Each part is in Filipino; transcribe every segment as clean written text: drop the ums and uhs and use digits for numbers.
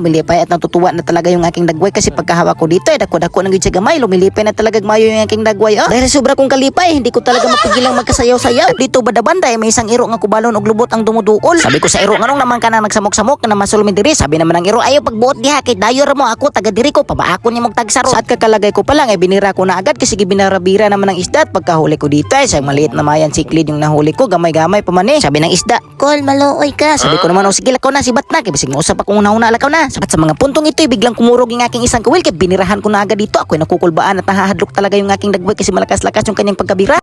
Lumilipay at natutuwa na talaga yung aking dagway kasi pagkahawak ko dito dako-dako ng sa gamay, lumilipay na talaga mayo yung aking dagway. Dahil sobra kong kalipay, hindi ko talaga mapigilang magkasayaw-sayaw. At dito banda-banda may isang iro nga kubalon og lubot ang dumuduol. Sabi ko sa iro, nganong naman ka na nagsamok-samok na masulmi diri? Sabi naman ng iro, ayaw pagbuot diha kay dayor mo ako taga diri ko, pabaako ni mong tagsaro. Sa at kakalagay ko pa lang binira ko na agad kasi gibinarabira naman ng isda. At pagkahuli ko dito isang maliit na mayan siklid yung nahuli ko, gamay-gamay pa man. Sabi ng isda, "Kol, maluoy ka." Sabi ko naman, "O sige, lakaw na si Batna, kay bisig mo usap akong una lakaw na." At sa mga puntong ito biglang kumurog yung aking isang kawil kay binirahan ko na agad dito. Ako'y nakukulbaan at nahahadlok talaga yung aking dagway kasi malakas-lakas yung kanyang pagkabira.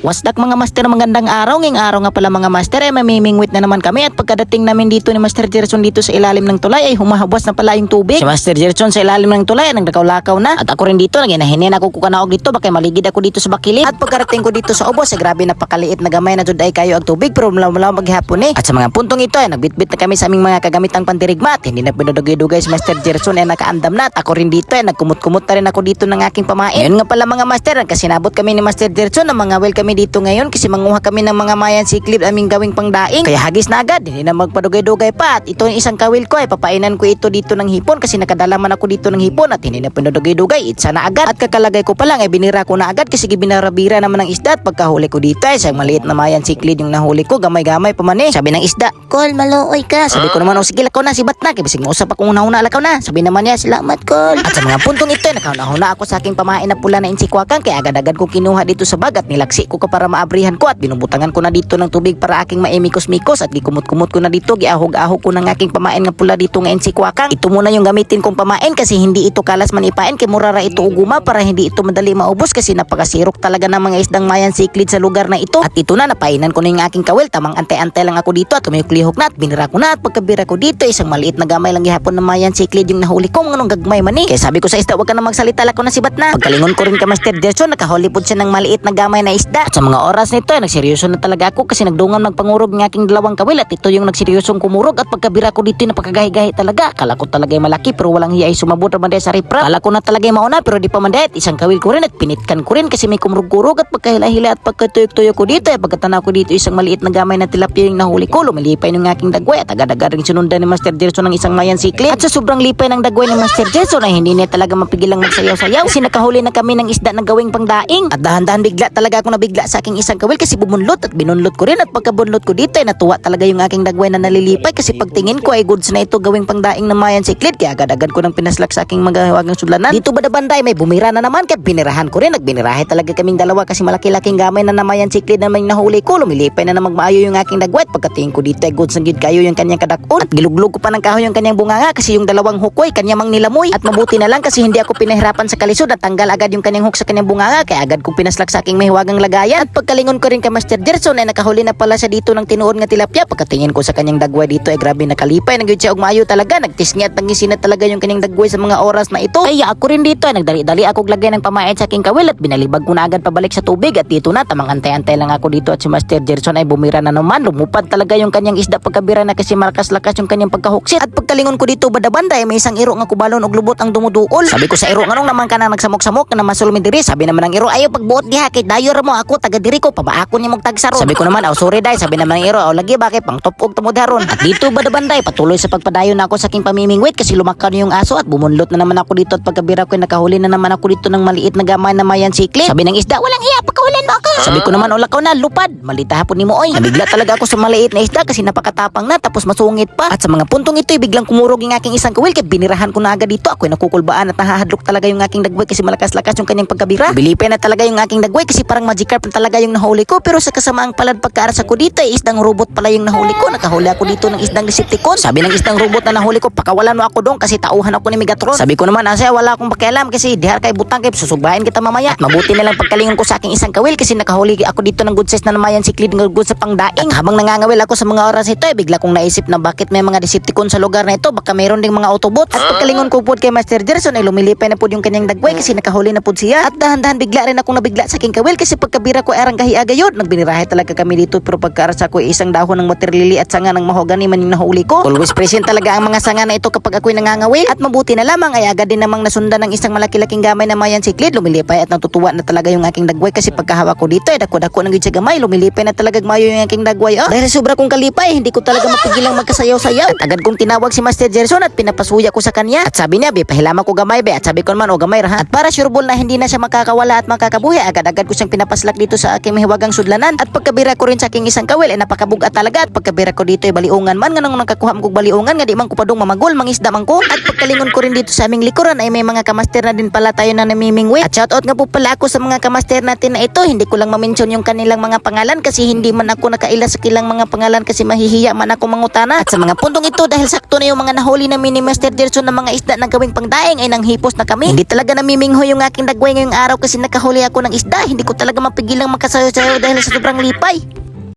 Wasdak mga master, magandang araw. Ngayong araw nga pala mga master mamimingwit na naman kami. At pagkadating namin dito ni Master Gerson dito sa ilalim ng tulay ay humahabwas na pala yung tubig. Si Master Gerson sa ilalim ng tulay ay nagdakaw-lakaw na. At ako rin dito naginahinin ako kukanaog dito baka maligid ako dito sa bakilid. At pagkarating ko dito sa ubos ay grabe napakaliit na gamay na jud ay kayo ang tubig pero malaw-malaw maghapon At sa mga puntong ito ay nagbitbit na kami sa aming mga kagamitang pandirigma. At hindi na pinudugay-dugay si Master Gerson ay nakaandam na. At ako rin dito ay nagkumot-kumot na rin ako dito ng aking pamain. Ngayon nga pala mga master, kasi nabot kami ni Master Gerson na mga well kami dito ngayon kasi manguha kami ng mga mayan siklib aming gawing pangdaing. Kaya hagis na agad, hindi na magpadugay-dugay pa. At ito yung isang kawil ko ay papainan ko ito dito ng hipon kasi nakadala man ako dito ng hipon at hindi na pinudugay-dugay. Itsa na agad. At kakalagay ko pa lang ay binira ko na agad kasi binarabira naman ng isda. At pagkahuli ko dito ay isang maliit na mayan siklid yung nahuli ko, gamay-gamay pa man. Sabi ng isda, "Kol, maluoy ka." Sabi ko naman, "O sige, lakaw na si Batna, kay bisig mo usap akong una lakaw na." Sabi naman niya, "Salamat, Kol." At sa mga puntong ito nakauna ako sa aking pamain na pula na insikwakan kaya agad-agad ko kinuha dito sa bag at nilaksi ko para maabrihan ko at binubutangan ko na dito ng tubig para aking maimikos-mikos at gikumot-kumot ko na dito, giahog-ahog ko ng aking pamain nga pula dito nga insikwakang. Ito muna yung gamitin kong pamain kasi hindi ito kalas man ipain kay murara ito uguma para hindi ito madali maubos kasi napakasirok talaga ng mga isdang mayan siklid sa lugar na ito. At ito na napainan ko na yung aking kawil, tamang antay-antay lang ako dito at tumiyok-lihok na at binira ko na. At pagkabira ko dito isang maliit na gamay lang gihapon ng mayan siklid yung nahuli ko, nganong gagmay man Kaya sabi ko sa isda, "Wag ka na magsalita, lakaw na si Batna." Pagkalingon ko rin ka Master Gerson, nakahuli po siya ng maliit na gamay na isda. At sa mga oras nito nagseryoso na talaga ako kasi nagdungan magpangurog ng aking dalawang kawil at ito yung nagseryosong kumurog. At pagkabira ko dito napakagahi-gahi talaga. Kala ko talaga ay malaki pero walang hiya ay sumabot naman sa ripra. Kala ko na talaga ay mauna pero di pa man dahit isang kawil ko rin at pinitkan ko rin kasi may kumurog-kurog. At pagkahila-hila at pagkatuyok-tuyok ko dito ay pagkatanaw ko dito isang maliit na gamay na tilapia yung nahuli ko. Lumilipay ng aking dagway at agad-agad ring sinundan ni Master Gerson ng isang mayan siklid. At sa sobrang lipay ng dagway ni Master Gerson ay hindi niya talaga mapigilang magsayaw-sayaw kasi nakahuli na kami ng isda na gawing pangdaing. At dahan-dahan bigla talaga ako nabigla sa aking isang kawil kasi bumunlot at binunlot ko rin. At pagkabunlot ko dito ay natuwa talaga yung aking dagway na nalilipay kasi pagtingin ko ay goods na ito gawing pangdaing ng mayan siklid kaya agad-agad ko nang pinaslak sa aking magawagang sudlanan. Dito banda-banda ay may bumira na naman kaya binirahan ko rin. Nagbinirahe talaga kaming dalawa kasi malaki-laking gamay na mayan siklid na may nahuli ko. Lumilipay na magmaayo yung aking dagway at pagkatingin ko dito ay goods na gid kayo yung kanyang kadakon. At giluglog ko pa ng kahoy yung kanyang bunganga kasi yung dalawang hukoy kanya mang nilamoy. At mabuti na lang kasi hindi ako pinahirapan sa kalisod at tanggal agad yung kanyang hook sa kanyang bunganga kaya agad kong pinaslak sa aking mahiwagang lagayan. At pagkalingon ko rin kay Master Gerson ay nakahuli na pala siya dito ng tinuod nga tilapia. Pagkatingin ko sa kanyang dagway dito ay grabe nakalipay, nagyud siya og maayo talaga. Nagtisngi at nangisina talaga yung kanyang dagway sa mga oras na ito. Kaya ako rin dito ay nagdali-dali ako lagay ng pamain sa aking kawil at binalibag ko na agad pabalik sa tubig. At dito na tamang antay-antay lang ako dito at si Master Gerson ay bumira na naman. Lumupad talaga yung kanyang isda pagkabira na kasi malakas-lakas yung kanyang pagkahuksit. At pagkalingon ko dito banda-banda ay may isang iro nga kubalon og lubot ang dumuduol. Sabi ko sa iro, nganong naman ka na nagsamok-samok na masulmi diri? Sabi naman ng iro, "Ayaw pagbuot diha kay dayor mo ako taga diri ko, pabaako ni mong tagsaro." Sabi ko naman, "Oh sorry dai." Sabi naman ng iro, "Oh lagi bakit pang tupog tumod haron." At dito banda-banda ay patuloy sa pagpadayon na ako sa aking pamimingwit kasi lumakaw yung aso at bumunlot na naman ako dito at pagkabira ko ay nakahuli na naman ako dito ng maliit na gamay na mayan siklid. Sabi ng isda, "Walang hiya, pagkahulan mo ako." Sabi ko naman, "O lakaw na, lupad. Malita hapon ni mo oy." Nabigla talaga ako sa maliit na isda kasi napakatapang na tapos masungit pa. At sa mga puntong ito biglang kumurog yung aking isang kawil kaya binirahan ko na agad dito. Ako'y nakukulbaan at nahahadlok talaga yung aking dagway kasi malakas-lakas yung kanyang pagkabira. Bilipay na talaga yung aking dagway kasi parang Magikarp na talaga yung nahuli ko pero sa kasamaang palad pagkaaras ako dito ay isdang robot pala yung nahuli ko. Nakahuli ako dito ng isdang Decepticon. Sabi ng isdang robot na nahuli ko, "Pakawalan mo ako dong kasi tauhan ako ni Megatron." Sabi ko naman, "Asa wala akong pakialam kasi dihar kay butang kay susugbahin kita mamaya." At mabuti na lang pagkalingon ko sa aking isang kawil kasi nakahuli ako dito ng good size na mayan siklid ng good sa pangdaing. At habang nangangawil ako sa mga oras ito ay bigla kong naisip na bakit may mga Decepticon sa lugar na ito, baka mayroon ding mga Autobot. At pagkalingon ko po kay Master Gerson ay lumilipay na po yung kanyang dagway kasi nakahuli na po siya. At dahan-dahan bigla rin akong nabigla sa aking kawil kasi pagkabira pagkabira ko arang gahiya gayod, nagbinirahe talaga kami dito pero pagkaarsa ko isang dahon ng water lily at sanga ng mahogany man yung nahuli ko. Always present talaga ang mga sanga na ito kapag ako'y nangangawil at mabuti na lamang ay agad din namang nasundan ng isang malaki-laking gamay na mayan siklid. Lumilipay at natutuwa na talaga yung aking dagway kasi pagkahawak ko dito ay dako-dako ng sa gamay, lumilipay na talaga mayo yung aking dagway. Dahil sobra kong kalipay, hindi ko talaga mapigilang magkasayaw-sayaw. At agad kong tinawag si Master Gerson at pinapasuya ko sa kanya. At sabi niya, be, pahilama ko gamay, be. At sabi ko naman, o gamay raha. At para sureball na hindi na siya makakawala at makakabuhi, agad-agad ko siyang pinapaslak dito sa aking mahiwagang sudlanan. At pagkabira ko rin sa aking isang kawil ay napakabugat talaga. At pagkabira ko dito ay baliungan man, nga nang nakakuha mo kong baliungan, nga di man ko padong mamagol, mangisda man ko. At pagkalingon ko rin dito sa aming likuran ay may mga kamaster na din pala tayo na namimingwi. At shoutout nga po pala ako sa mga kamaster natin na ito. Hindi ko lang ma-mention yung kanilang mga pangalan kasi hindi man ako nakaila sa kilang mga pangalan kasi mahihiya man ako mangutana. At sa mga puntong ito dahil sakto na yung mga nahuli na mini Master Gerson ng mga isda na gawing pangdaing ay nanghipos na kami. Hindi talaga namimingho yung aking dagway ngayong araw kasi nakahuli ako ng isda. Hindi ko talaga mapigilang magkasayo-sayo dahil sa sobrang lipay.